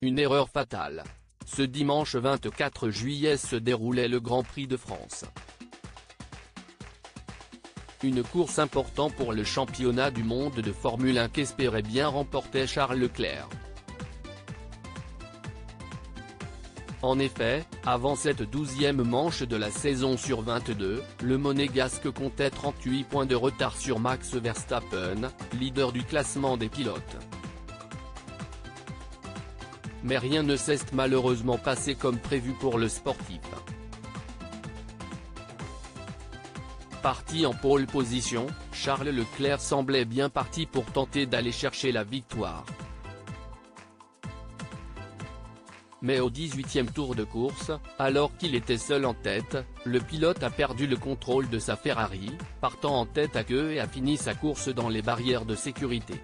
Une erreur fatale. Ce dimanche 24 juillet se déroulait le Grand Prix de France. Une course importante pour le championnat du monde de Formule 1 qu'espérait bien remporter Charles Leclerc. En effet, avant cette 12e manche de la saison sur 22, le Monégasque comptait 38 points de retard sur Max Verstappen, leader du classement des pilotes. Mais rien ne s'est malheureusement passé comme prévu pour le sportif. Parti en pole position, Charles Leclerc semblait bien parti pour tenter d'aller chercher la victoire. Mais au 18e tour de course, alors qu'il était seul en tête, le pilote a perdu le contrôle de sa Ferrari, partant en tête à queue et a fini sa course dans les barrières de sécurité.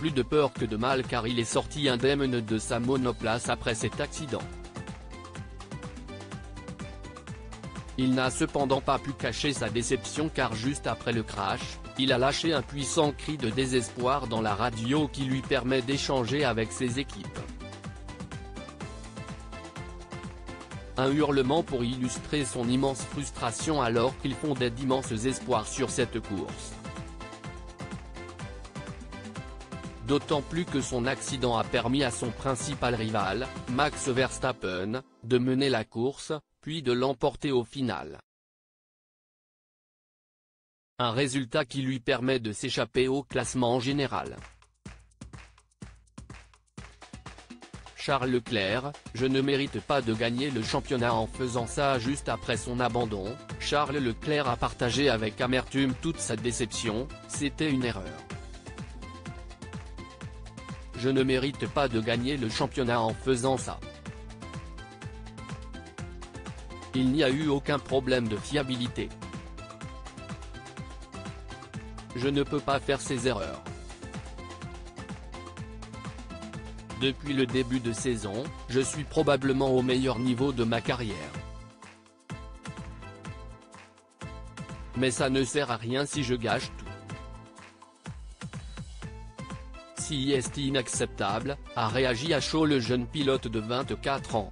Plus de peur que de mal car il est sorti indemne de sa monoplace après cet accident. Il n'a cependant pas pu cacher sa déception car juste après le crash, il a lâché un puissant cri de désespoir dans la radio qui lui permet d'échanger avec ses équipes. Un hurlement pour illustrer son immense frustration alors qu'ils fondaient d'immenses espoirs sur cette course. D'autant plus que son accident a permis à son principal rival, Max Verstappen, de mener la course, puis de l'emporter au final. Un résultat qui lui permet de s'échapper au classement général. Charles Leclerc, je ne mérite pas de gagner le championnat en faisant ça juste après son abandon. Charles Leclerc a partagé avec amertume toute sa déception, c'était une erreur. Je ne mérite pas de gagner le championnat en faisant ça. Il n'y a eu aucun problème de fiabilité. Je ne peux pas faire ces erreurs. Depuis le début de saison, je suis probablement au meilleur niveau de ma carrière. Mais ça ne sert à rien si je gâche tout. C'est inacceptable, a réagi à chaud le jeune pilote de 24 ans.